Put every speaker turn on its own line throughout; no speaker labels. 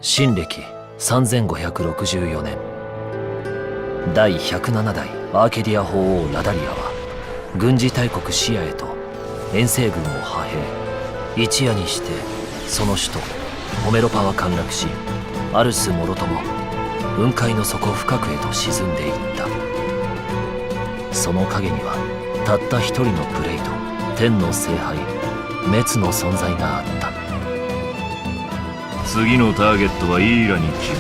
新暦3564年、第107代アーケディア法王ラダリアは軍事大国シアへと遠征軍を派兵。一夜にしてその首都ホメロパは陥落し、アルスもろとも雲海の底深くへと沈んでいった。その陰にはたった一人のプレイと天の聖杯滅の存在があった。
次のターゲットはイーラに決め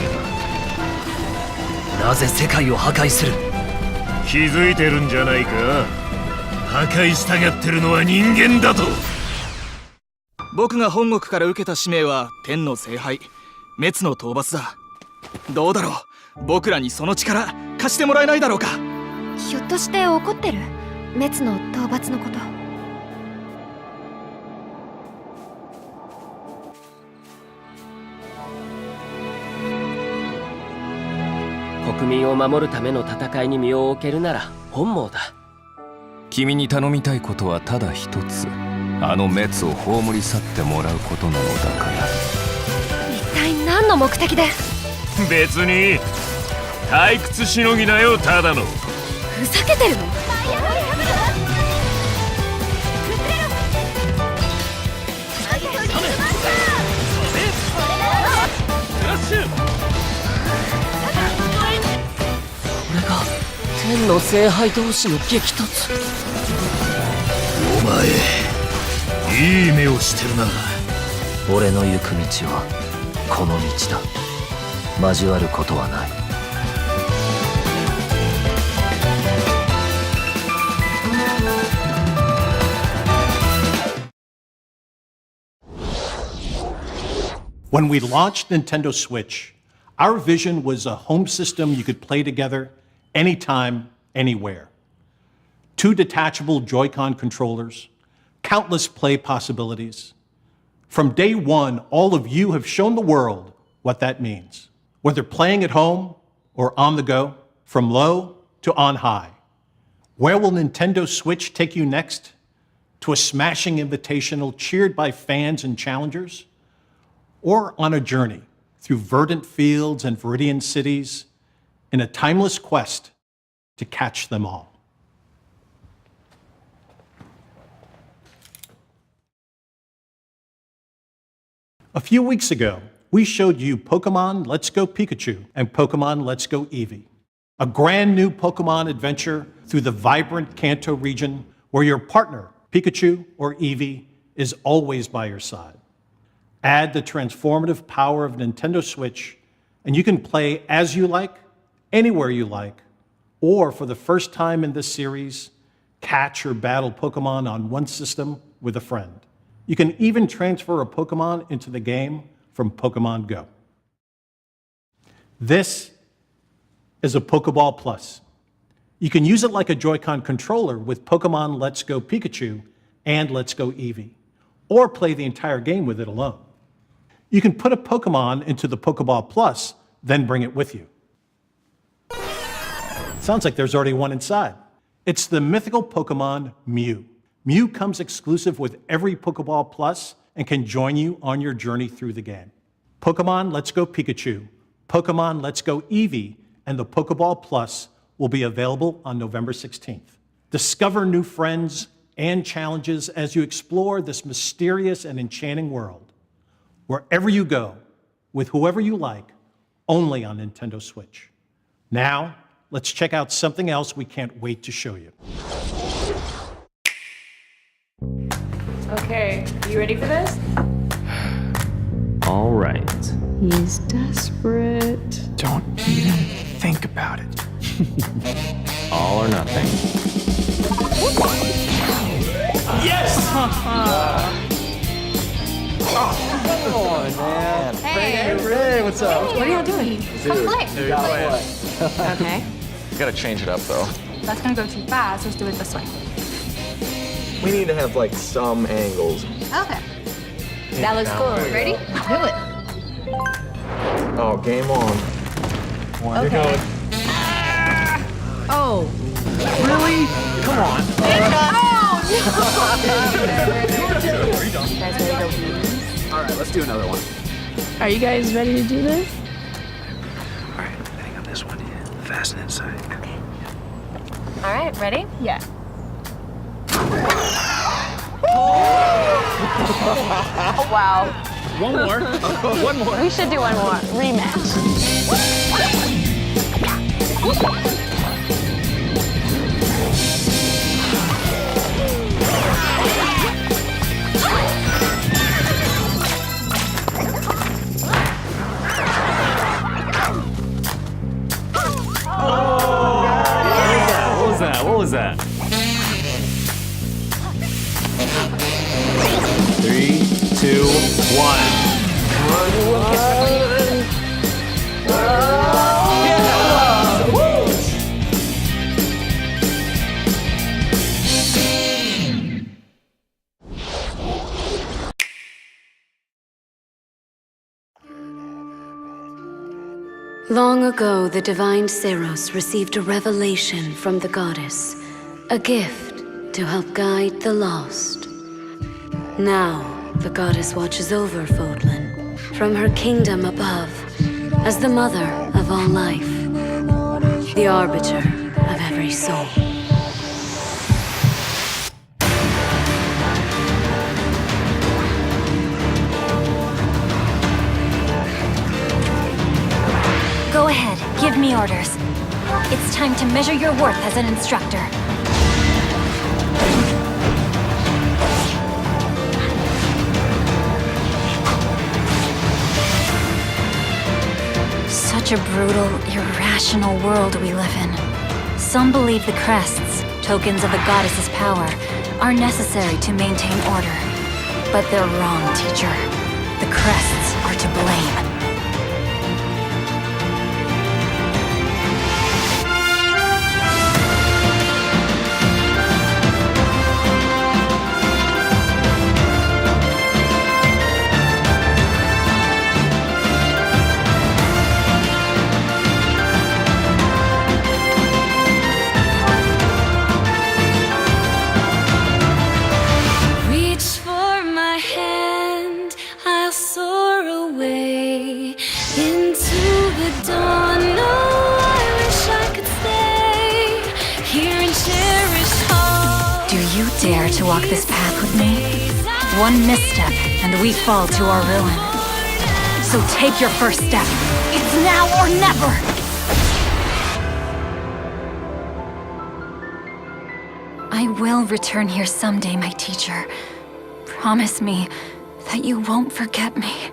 た。
なぜ世界を破壊する？
気づいてるんじゃないか。破壊したがってるのは人間だと。
僕が本国から受けた使命は天の聖杯滅の討伐だ。どうだろう、僕らにその力貸してもらえないだろうか。
ひょっとして怒ってる？滅の討伐のこと。
国民を守るための戦いに身を置けるなら本望だ。
君に頼みたいことはただ一つ。あの滅を葬り去ってもらうことなのだから。
一体何の目的で？
別に退屈しのぎだよ、ただの。
ふざけてるの？
これが天の聖杯同士の激突。
お前いい目をしてるな。
俺の行く道はこの道だ。交わることはない。
When we launched Nintendo Switch, our vision was a home system you could play together anytime, anywhere. 2 detachable Joy-Con controllers, countless play possibilities. From day one, all of you have shown the world what that means. Whether playing at home or on the go, from low to on high. Where will Nintendo Switch take you next? To a smashing invitational cheered by fans and challengers? Or on a journey through verdant fields and viridian cities in a timeless quest to catch them all? A few weeks ago, we showed you Pokemon Let's Go Pikachu and Pokemon Let's Go Eevee, a brand new Pokemon adventure through the vibrant Kanto region where your partner, Pikachu or Eevee, is always by your side. Add the transformative power of Nintendo Switch, and you can play as you like, anywhere you like, or for the first time in this series, catch or battle Pokemon on one system with a friend. You can even transfer a Pokemon into the game from Pokemon Go. This is a Pokeball Plus. You can use it like a Joy-Con controller with Pokemon Let's Go Pikachu and Let's Go Eevee, or play the entire game with it alone. You can put a Pokemon into the Pokeball Plus, then bring it with you. Sounds like there's already one inside. It's the mythical Pokemon Mew. Mew comes exclusive with every Pokeball Plus and can join you on your journey through the game. Pokemon Let's Go Pikachu, Pokemon Let's Go Eevee, and the Pokeball Plus will be available on November 16th. Discover new friends and challenges as you explore this mysterious and enchanting world. Wherever you go, with whoever you like, only on Nintendo Switch. Now, let's check out something else we can't wait to show you.
Okay, you ready for this?
All right.
He's desperate.
Don't even think about it.
All or nothing.
Yes!
Hey,
Ray, what's up?
what are y'all doing? Come play.
Okay,
We gotta change it up though.
That's gonna go too fast. Let's do it this way.
We need to have like some angles.
Okay. That looks cool. Ready? Do it.
Oh, game on.
Okay.
Oh.
Really? Come on.
You guys ready to go bees?
All right, let's do another one.
Are you guys ready to do this?
All right, I think on this one, fasten inside.
Okay. All right, ready?
Yeah.
Oh, wow.
One more. One more.
We should do one more. Rematch.
What was that? 3, 2, 1.
Long ago, the divine Seros received a revelation from the goddess, a gift to help guide the lost. Now, the goddess watches over Fodlan from her kingdom above as the mother of all life, the arbiter of every soul.
Go ahead. Give me orders. It's time to measure your worth as an instructor. Such a brutal, irrational world we live in. Some believe the crests, tokens of the goddess's power, are necessary to maintain order. But they're wrong, teacher. The crests are to blame. Dare to walk this path with me? One misstep, and we fall to our ruin. So take your first step. It's now or never! I will return here someday, my teacher. Promise me that you won't forget me.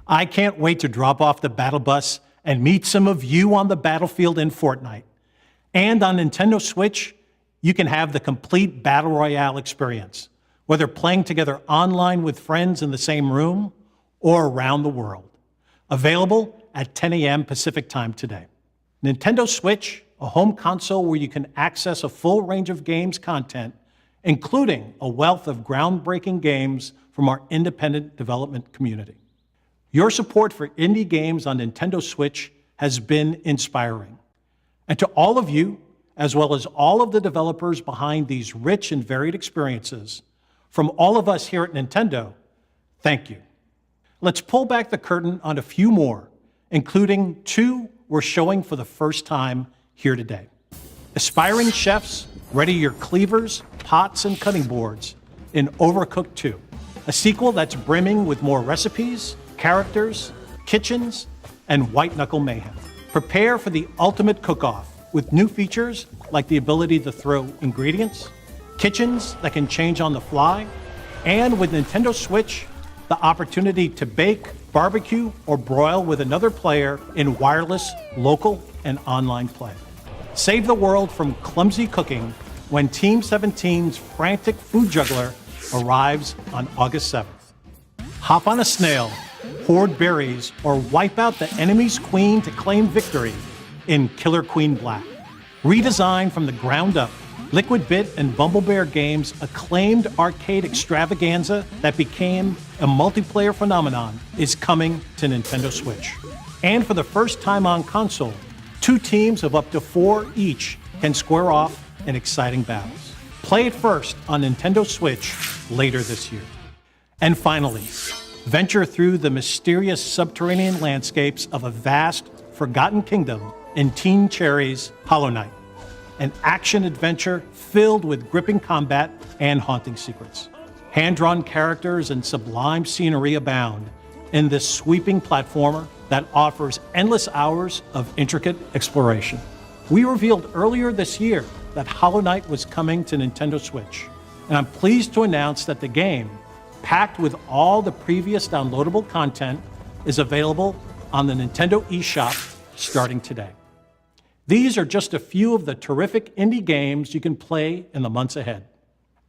I can't wait to drop off the battle bus and meet some of you on the battlefield in Fortnite. And on Nintendo Switch, you can have the complete Battle Royale experience, whether playing together online with friends in the same room or around the world. Available at 10 a.m. Pacific Time today. Nintendo Switch, a home console where you can access a full range of games content, including a wealth of groundbreaking games from our independent development community. Your support for indie games on Nintendo Switch has been inspiring. And to all of you, as well as all of the developers behind these rich and varied experiences, from all of us here at Nintendo, thank you. Let's pull back the curtain on a few more, including 2 we're showing for the first time here today. Aspiring chefs, ready your cleavers, pots, and cutting boards in Overcooked 2, a sequel that's brimming with more recipes, characters, kitchens, and white-knuckle mayhem. Prepare for the ultimate cook-off with new features like the ability to throw ingredients, kitchens that can change on the fly, and with Nintendo Switch, the opportunity to bake, barbecue, or broil with another player in wireless, local, and online play. Save the world from clumsy cooking when Team 17's frantic food juggler arrives on August 7th. Hop on a snail, hoard berries, or wipe out the enemy's queen to claim victory in Killer Queen Black. Redesigned from the ground up, Liquid Bit and Bumble Bear Games' acclaimed arcade extravaganza that became a multiplayer phenomenon is coming to Nintendo Switch. And for the first time on console, 2 teams of up to 4 each can square off in exciting battles. Play it first on Nintendo Switch later this year. And finally, venture through the mysterious subterranean landscapes of a vast, forgotten kingdom in Teen Cherry's Hollow Knight, an action-adventure filled with gripping combat and haunting secrets. Hand-drawn characters and sublime scenery abound in this sweeping platformer that offers endless hours of intricate exploration. We revealed earlier this year that Hollow Knight was coming to Nintendo Switch, and I'm pleased to announce that the game, packed with all the previous downloadable content, is available on the Nintendo eShop starting today. These are just a few of the terrific indie games you can play in the months ahead.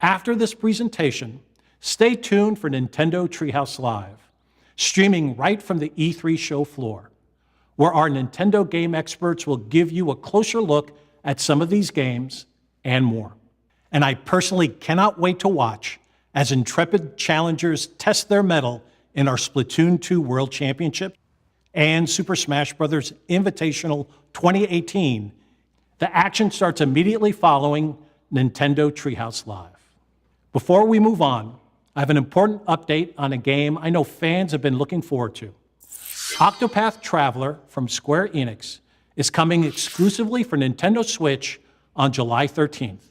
After this presentation, stay tuned for Nintendo Treehouse Live, streaming right from the E3 show floor, where our Nintendo game experts will give you a closer look at some of these games and more. And I personally cannot wait to watch as intrepid challengers test their mettle in our Splatoon 2 World Championship and Super Smash Bros. Invitational 2018. The action starts immediately following Nintendo Treehouse Live. Before we move on, I have an important update on a game I know fans have been looking forward to. Octopath Traveler from Square Enix is coming exclusively for Nintendo Switch on July 13th,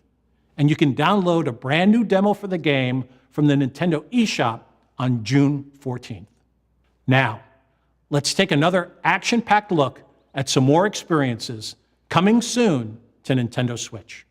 and you can download a brand new demo for the game from the Nintendo eShop on June 14th. Now, let's take another action-packed look at some more experiences coming soon to Nintendo Switch.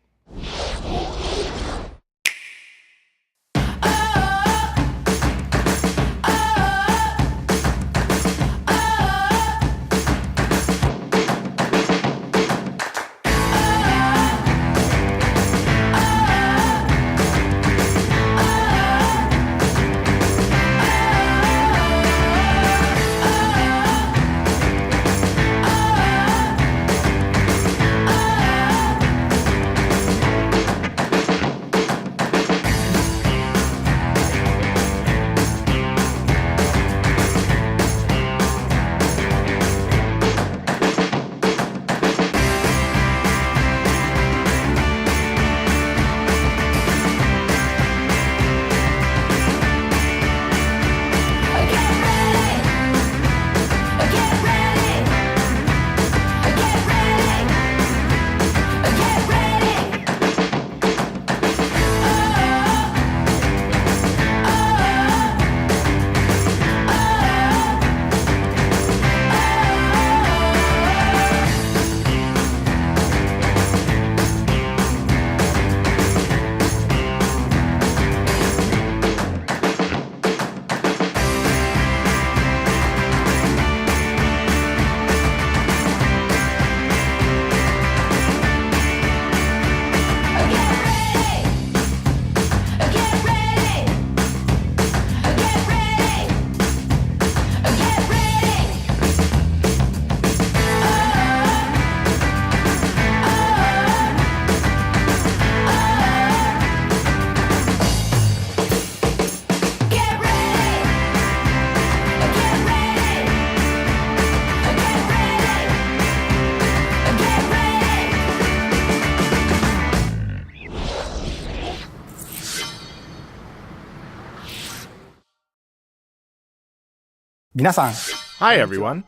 Hi everyone,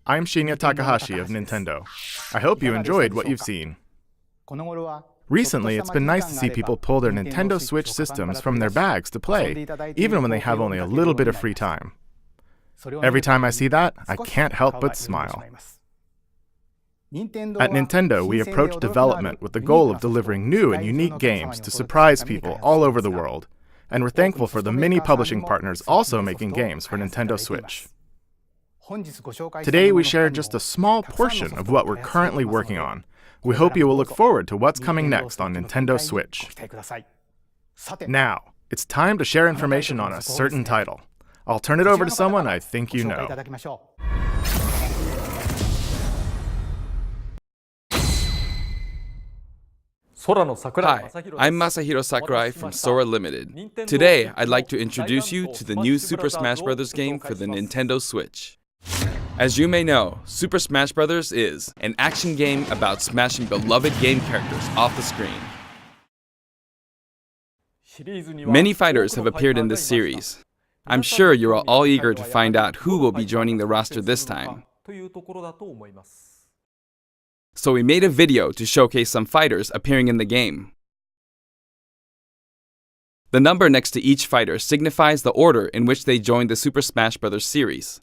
I'm Shinya Takahashi of Nintendo. I hope you enjoyed what you've seen. Recently, it's been nice to see people pull their Nintendo Switch systems from their bags to play, even when they have only a little bit of free time. Every time I see that, I can't help but smile. At Nintendo, we approach development with the goal of delivering new and unique games to surprise people all over the world, and we're thankful for the many publishing partners also making games for Nintendo Switch. Today, we share just a small portion of what we're currently working on. We hope you will look forward to what's coming next on Nintendo Switch. Now, it's time to share information on a certain title. I'll turn it over to someone I think you know.
Hi, I'm Masahiro Sakurai from Sora Limited. Today, I'd like to introduce you to the new Super Smash Bros. Game for the Nintendo Switch. As you may know, Super Smash Bros. Is an action game about smashing beloved game characters off the screen. Many fighters have appeared in this series. I'm sure you're all eager to find out who will be joining the roster this time. So we made a video to showcase some fighters appearing in the game. The number next to each fighter signifies the order in which they joined the Super Smash Bros. Series.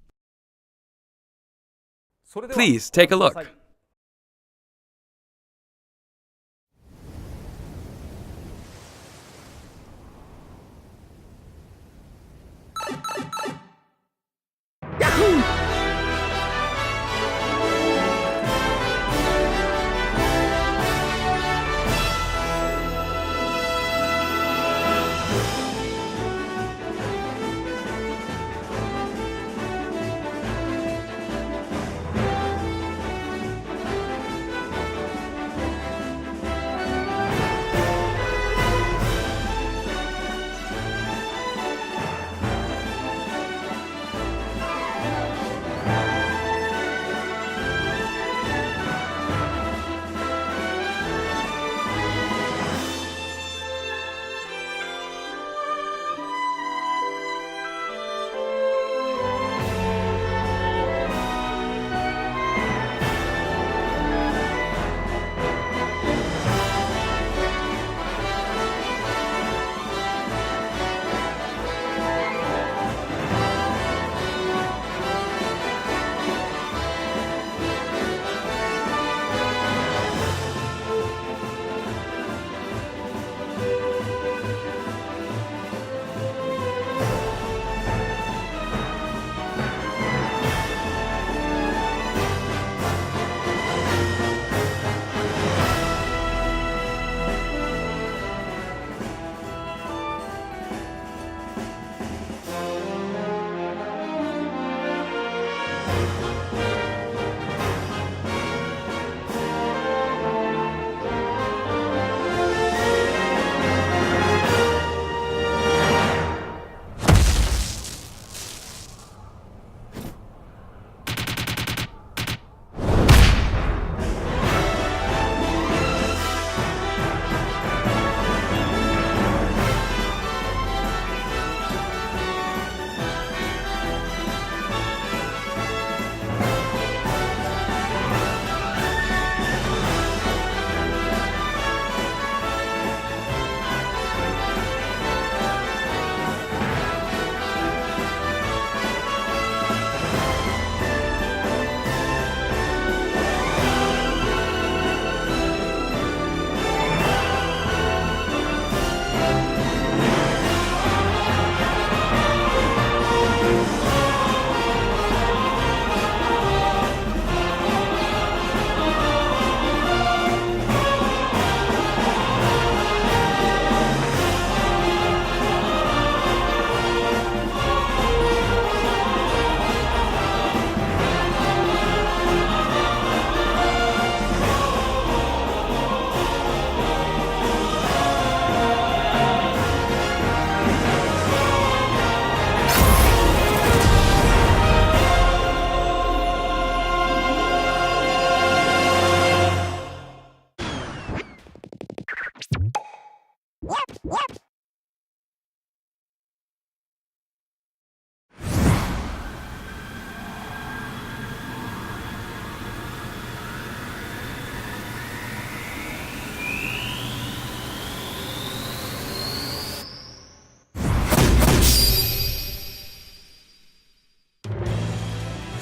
Please take a look.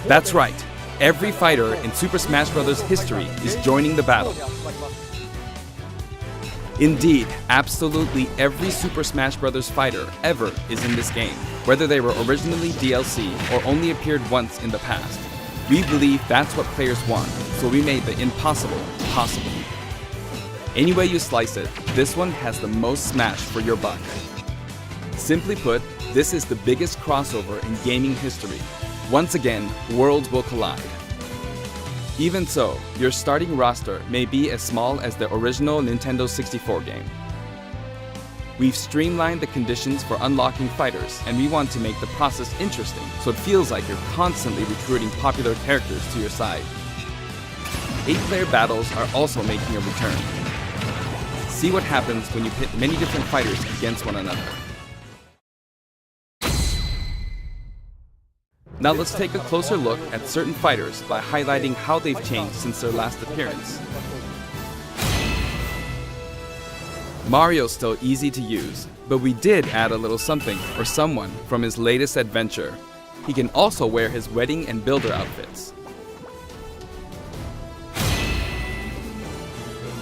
That's right. Every fighter in Super Smash Bros. History is joining the battle. Indeed, absolutely every Super Smash Bros. Fighter ever is in this game, whether they were originally DLC or only appeared once in the past. We believe that's what players want, so we made the impossible possible. Any way you slice it, this one has the most Smash for your buck. Simply put, this is the biggest crossover in gaming history. Once again, worlds will collide. Even so, your starting roster may be as small as the original Nintendo 64 game. We've streamlined the conditions for unlocking fighters, and we want to make the process interesting so it feels like you're constantly recruiting popular characters to your side. 8-player battles are also making a return. See what happens when you pit many different fighters against one another. Now let's take a closer look at certain fighters by highlighting how they've changed since their last appearance. Mario's still easy to use, but we did add a little something or someone from his latest adventure. He can also wear his wedding and builder outfits.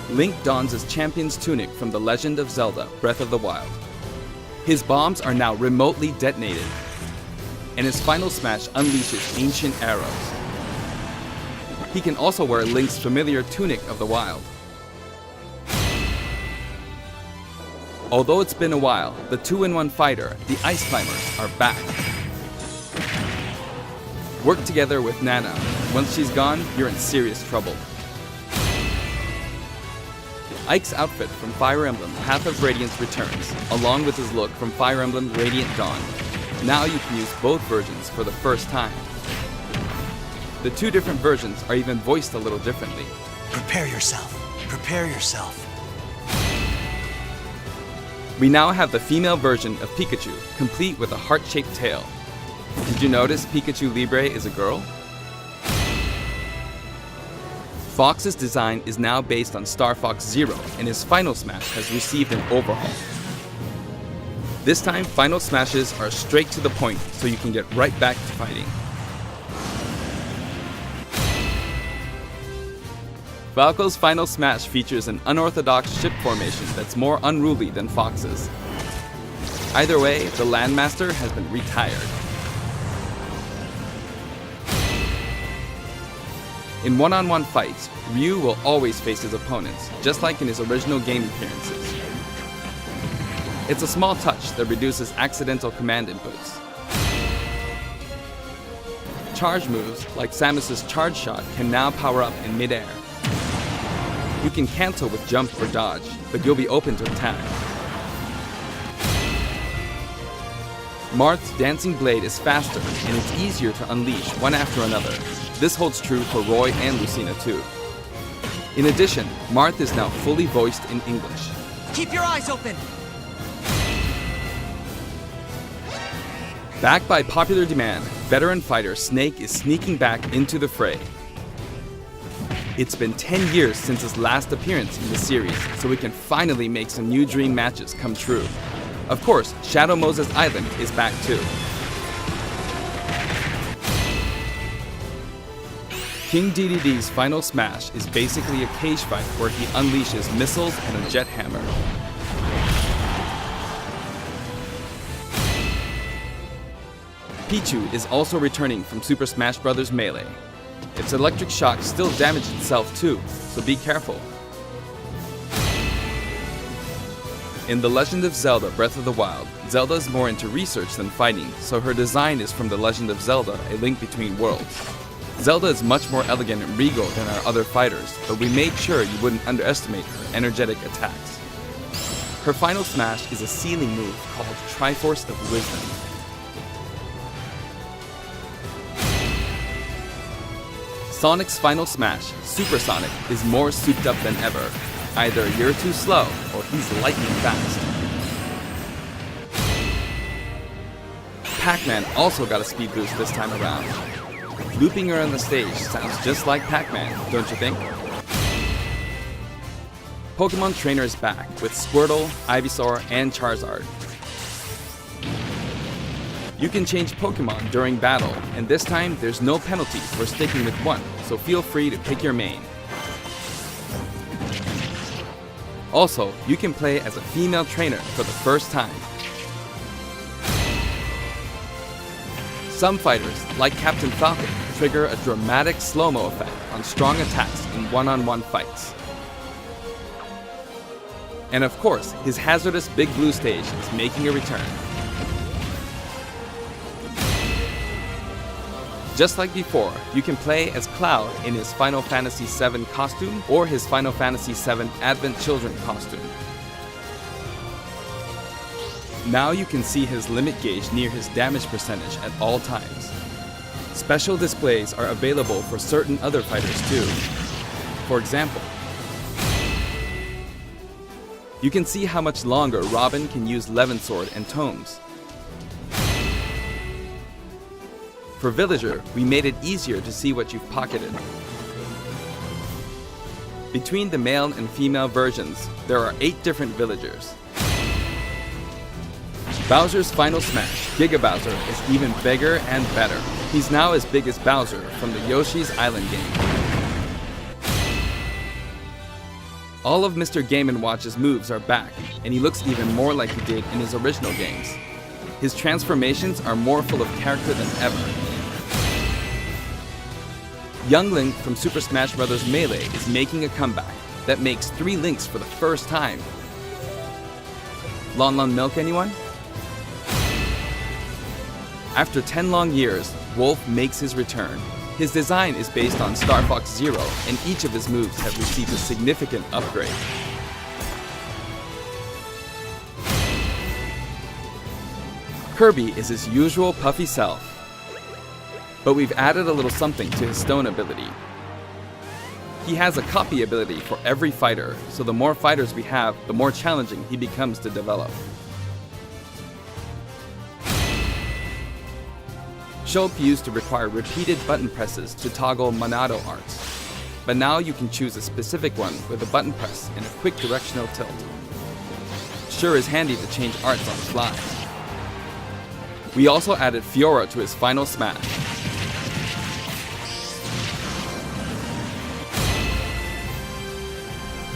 Link dons his champion's tunic from The Legend of Zelda: Breath of the Wild. His bombs are now remotely detonated, and his final smash unleashes ancient arrows. He can also wear Link's familiar Tunic of the Wild. Although it's been a while, the 2-in-1 fighter, the Ice Climbers, are back. Work together with Nana. Once she's gone, you're in serious trouble. Ike's outfit from Fire Emblem Path of Radiance returns, along with his look from Fire Emblem Radiant Dawn. Now you can use both versions for the first time. The two different versions are even voiced a little differently.
Prepare yourself. Prepare yourself.
We now have the female version of Pikachu, complete with a heart-shaped tail. Did you notice Pikachu Libre is a girl? Fox's design is now based on Star Fox Zero, and his final smash has received an overhaul. This time, final smashes are straight to the point, so you can get right back to fighting. Falco's final smash features an unorthodox ship formation that's more unruly than Fox's. Either way, the Landmaster has been retired. In one-on-one fights, Ryu will always face his opponents, just like in his original game appearances. It's a small touch that reduces accidental command inputs. Charge moves, like Samus's Charge Shot, can now power up in mid-air. You can cancel with jump or dodge, but you'll be open to attack. Marth's Dancing Blade is faster, and it's easier to unleash one after another. This holds true for Roy and Lucina too. In addition, Marth is now fully voiced in English.
Keep your eyes open!
Backed by popular demand, veteran fighter Snake is sneaking back into the fray. It's been 10 years since his last appearance in the series, so we can finally make some new dream matches come true. Of course, Shadow Moses Island is back too. King DDD's final smash is basically a cage fight where he unleashes missiles and a jet hammer. Pichu is also returning from Super Smash Bros. Melee. Its electric shock still damaged itself too, so be careful. In The Legend of Zelda: Breath of the Wild, Zelda is more into research than fighting, so her design is from The Legend of Zelda: A Link Between Worlds. Zelda is much more elegant and regal than our other fighters, but we made sure you wouldn't underestimate her energetic attacks. Her final smash is a ceiling move called Triforce of Wisdom. Sonic's final smash, Super Sonic, is more souped up than ever. Either you're too slow, or he's lightning fast. Pac-Man also got a speed boost this time around. Looping around the stage sounds just like Pac-Man, don't you think? Pokemon Trainer is back with Squirtle, Ivysaur, and Charizard. You can change Pokemon during battle, and this time there's no penalty for sticking with one, so feel free to pick your main. Also, you can play as a female trainer for the first time. Some fighters, like Captain Falcon, trigger a dramatic slow-mo effect on strong attacks in one-on-one fights. And of course, his hazardous Big Blue stage is making a return. Just like before, you can play as Cloud in his Final Fantasy VII costume or his Final Fantasy VII Advent Children costume. Now you can see his limit gauge near his damage percentage at all times. Special displays are available for certain other fighters too. For example, you can see how much longer Robin can use Levin Sword and Tomes. For Villager, we made it easier to see what you've pocketed. Between the male and female versions, there are 8 different villagers. Bowser's Final Smash, Giga Bowser, is even bigger and better. He's now as big as Bowser from the Yoshi's Island game. All of Mr. Game & Watch's moves are back, and he looks even more like he did in his original games. His transformations are more full of character than ever. Young Link from Super Smash Bros. Melee is making a comeback that makes 3 Links for the first time. Lon Lon Milk, anyone? After 10 long years, Wolf makes his return. His design is based on Star Fox Zero, and each of his moves have received a significant upgrade. Kirby is his usual puffy self, but we've added a little something to his stone ability. He has a copy ability for every fighter, so the more fighters we have, the more challenging he becomes to develop. Eshop used to require repeated button presses to toggle Monado arts, but now you can choose a specific one with a button press and a quick directional tilt. Sure is handy to change arts on the fly. We also added Fiora to his Final Smash.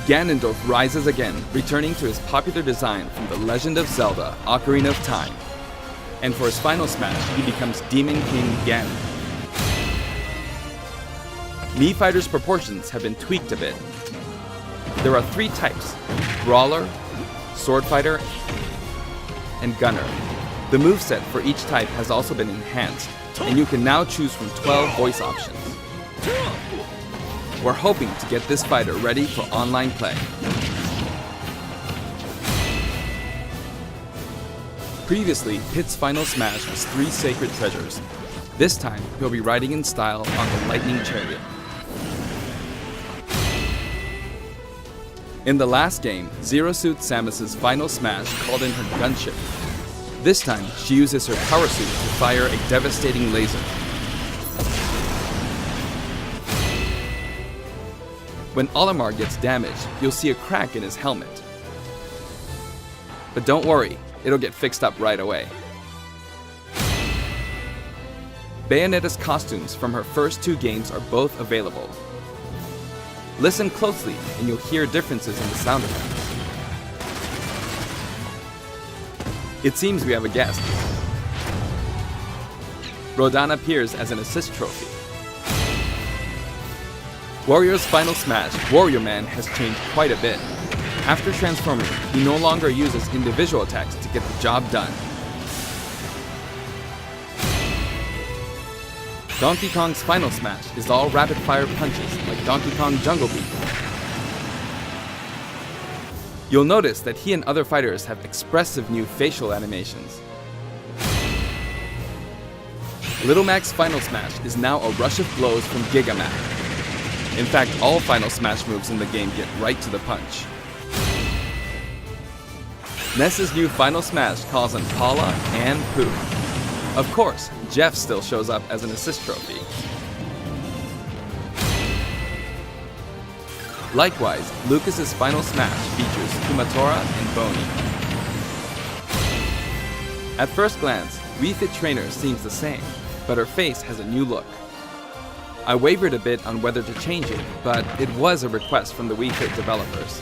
Ganondorf rises again, returning to his popular design from The Legend of Zelda: Ocarina of Time. And for his Final Smash, he becomes Demon King Ganon. Mii Fighter's proportions have been tweaked a bit. There are 3 types: Brawler, Sword Fighter, and Gunner. The moveset for each type has also been enhanced, and you can now choose from 12 voice options. We're hoping to get this fighter ready for online play. Previously, Pit's Final Smash was 3 sacred treasures. This time, he'll be riding in style on the Lightning Chariot. In the last game, Zero Suit Samus's Final Smash called in her gunship. This time, she uses her power suit to fire a devastating laser. When Olimar gets damaged, you'll see a crack in his helmet. But don't worry, it'll get fixed up right away. Bayonetta's costumes from her first 2 games are both available. Listen closely and you'll hear differences in the sound effects. It seems we have a guest. Rodan appears as an assist trophy. Warrior's Final Smash, Warrior Man has changed quite a bit. After transforming, he no longer uses individual attacks to get the job done. Donkey Kong's Final Smash is all rapid-fire punches like Donkey Kong Jungle Beat. You'll notice that he and other fighters have expressive new facial animations. Little Mac's Final Smash is now a rush of blows from Giga Mac. In fact, all Final Smash moves in the game get right to the punch. Ness's new Final Smash calls on Paula and Pooh. Of course, Jeff still shows up as an assist trophy. Likewise, Lucas's Final Smash features Kumatora and Boney. At first glance, Wii Fit Trainer seems the same, but her face has a new look. I wavered a bit on whether to change it, but it was a request from the Wii Fit developers.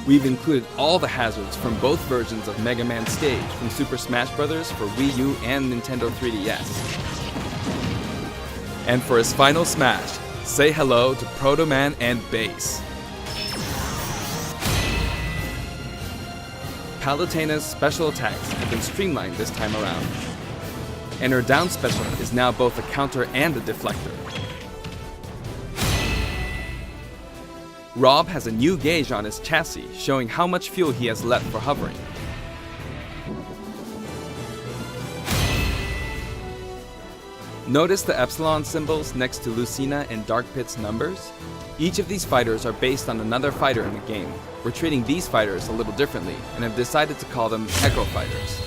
We've included all the hazards from both versions of Mega Man Stage from Super Smash Bros. For Wii U and Nintendo 3DS. And for his final smash, say hello to Proto Man and Bass. Palutena's special attacks have been streamlined this time around. And her down special is now both a counter and a deflector. Rob has a new gauge on his chassis, showing how much fuel he has left for hovering. Notice the epsilon symbols next to Lucina and Dark Pit's numbers? Each of these fighters are based on another fighter in the game. We're treating these fighters a little differently and have decided to call them Echo Fighters.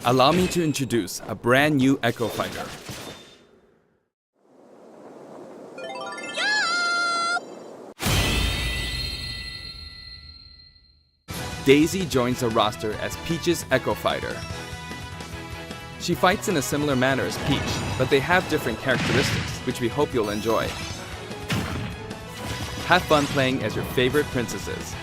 Allow me to introduce a brand new Echo Fighter. Daisy joins the roster as Peach's Echo Fighter. She fights in a similar manner as Peach, but they have different characteristics, which we hope you'll enjoy. Have fun playing as your favorite princesses.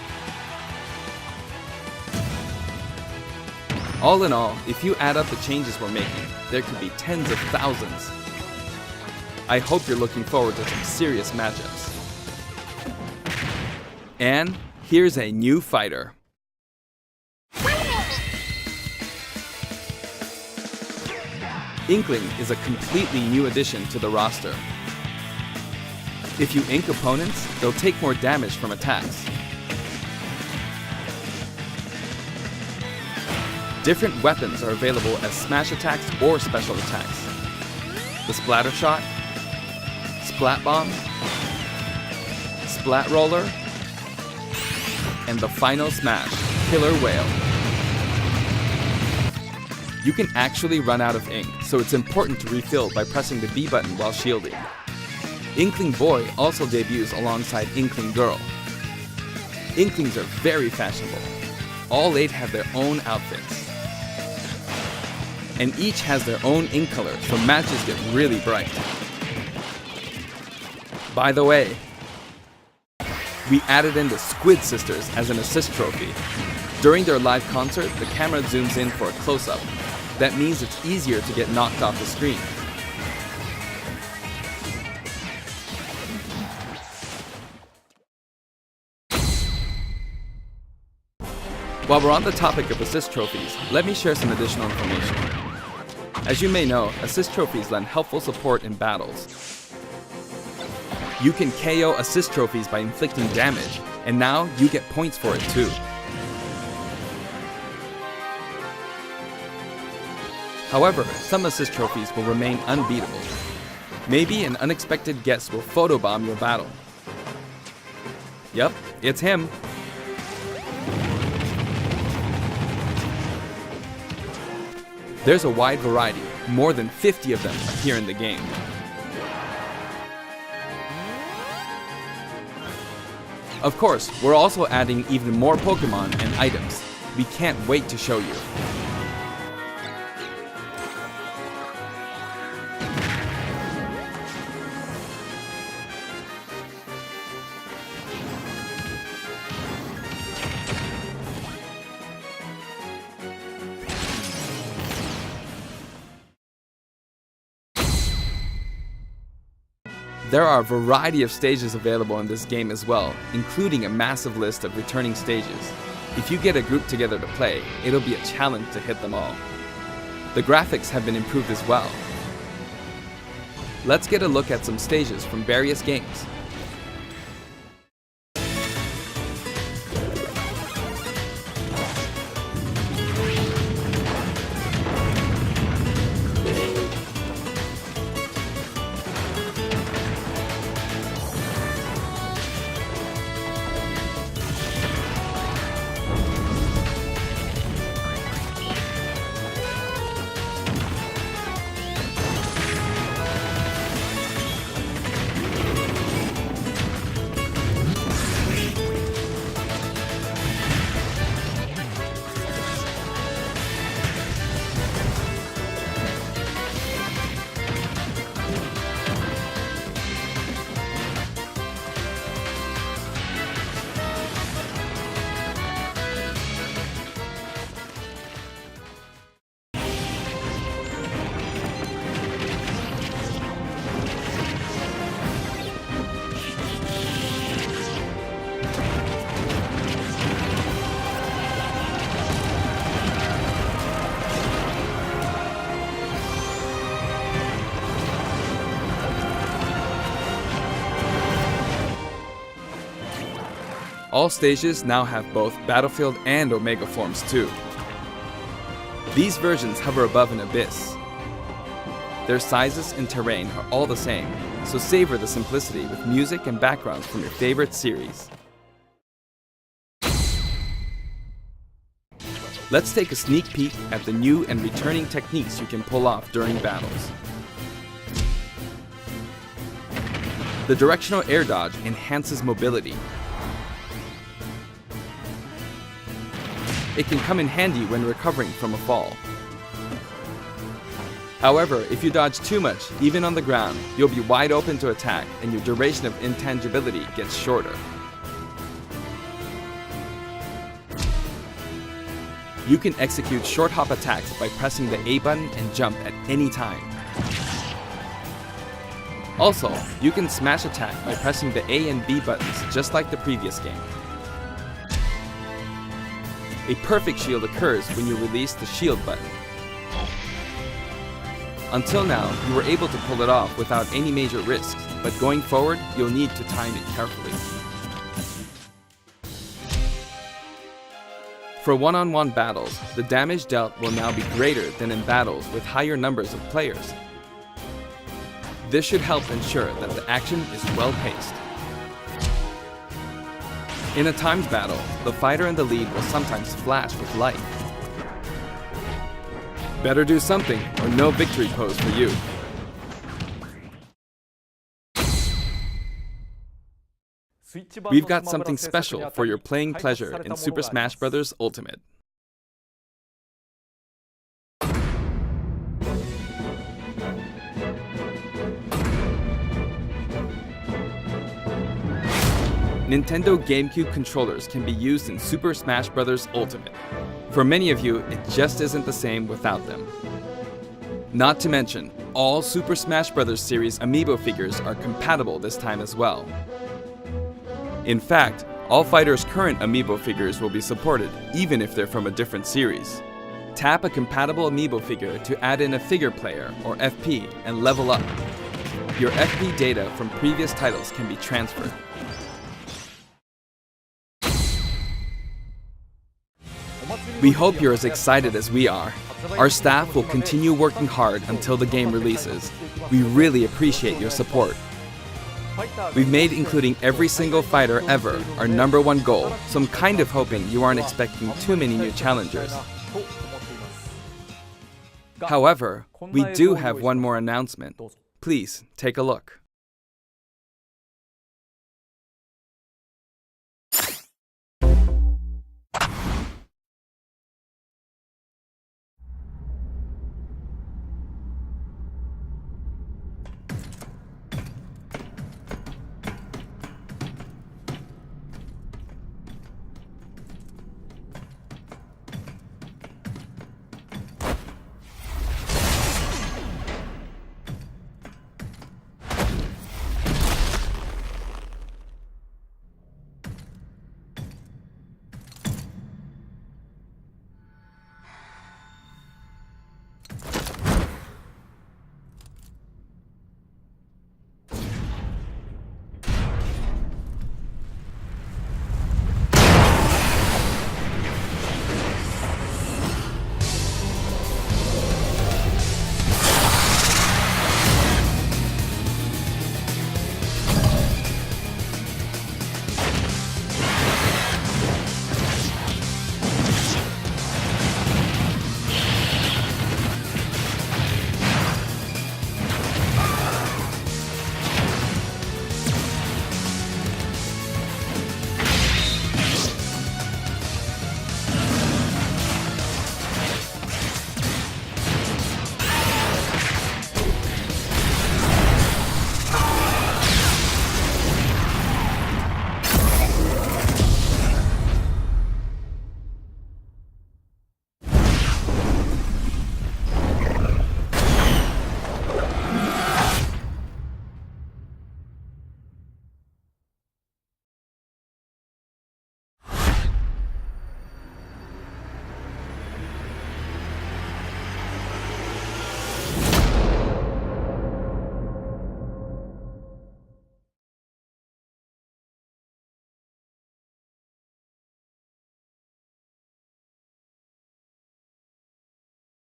All in all, if you add up the changes we're making, there could be tens of thousands. I hope you're looking forward to some serious matchups. And here's a new fighter. Inkling is a completely new addition to the roster. If you ink opponents, they'll take more damage from attacks. Different weapons are available as smash attacks or special attacks. The Splatter Shot, Splat Bomb, Splat Roller, and the final smash, Killer Whale. You can actually run out of ink, so it's important to refill by pressing the B button while shielding. Inkling Boy also debuts alongside Inkling Girl. Inklings are very fashionable. All 8 have their own outfits. And each has their own ink color, so matches get really bright. By the way, we added in the Squid Sisters as an assist trophy. During their live concert, the camera zooms in for a close-up. That means it's easier to get knocked off the screen. While we're on the topic of assist trophies, let me share some additional information. As you may know, assist trophies lend helpful support in battles. You can KO assist trophies by inflicting damage, and now you get points for it too. However, some assist trophies will remain unbeatable. Maybe an unexpected guest will photobomb your battle. Yup, it's him. There's a wide variety, more than 50 of them appear in the game. Of course, we're also adding even more Pokemon and items. We can't wait to show you. There are a variety of stages available in this game as well, including a massive list of returning stages. If you get a group together to play, it'll be a challenge to hit them all. The graphics have been improved as well. Let's get a look at some stages from various games. All stages now have both Battlefield and Omega forms too. These versions hover above an abyss. Their sizes and terrain are all the same, so savor the simplicity with music and backgrounds from your favorite series. Let's take a sneak peek at the new and returning techniques you can pull off during battles. The directional air dodge enhances mobility. It can come in handy when recovering from a fall. However, if you dodge too much, even on the ground, you'll be wide open to attack and your duration of intangibility gets shorter. You can execute short hop attacks by pressing the A button and jump at any time. Also, you can smash attack by pressing the A and B buttons just like the previous game. A perfect shield occurs when you release the shield button. Until now, you were able to pull it off without any major risks, but going forward, you'll need to time it carefully. For one-on-one battles, the damage dealt will now be greater than in battles with higher numbers of players. This should help ensure that the action is well-paced. In a timed battle, the fighter in the lead will sometimes flash with light. Better do something, or no victory pose for you. We've got something special for your playing pleasure in Super Smash Bros. Ultimate. Nintendo GameCube controllers can be used in Super Smash Bros. Ultimate. For many of you, it just isn't the same without them. Not to mention, all Super Smash Bros. Series amiibo figures are compatible this time as well. In fact, all fighters' current amiibo figures will be supported, even if they're from a different series. Tap a compatible amiibo figure to add in a figure player, or FP, and level up. Your FP data from previous titles can be transferred. We hope you're as excited as we are. Our staff will continue working hard until the game releases. We really appreciate your support. We've made including every single fighter ever our #1 goal, so I'm kind of hoping you aren't expecting too many new challengers. However, we do have one more announcement. Please take a look.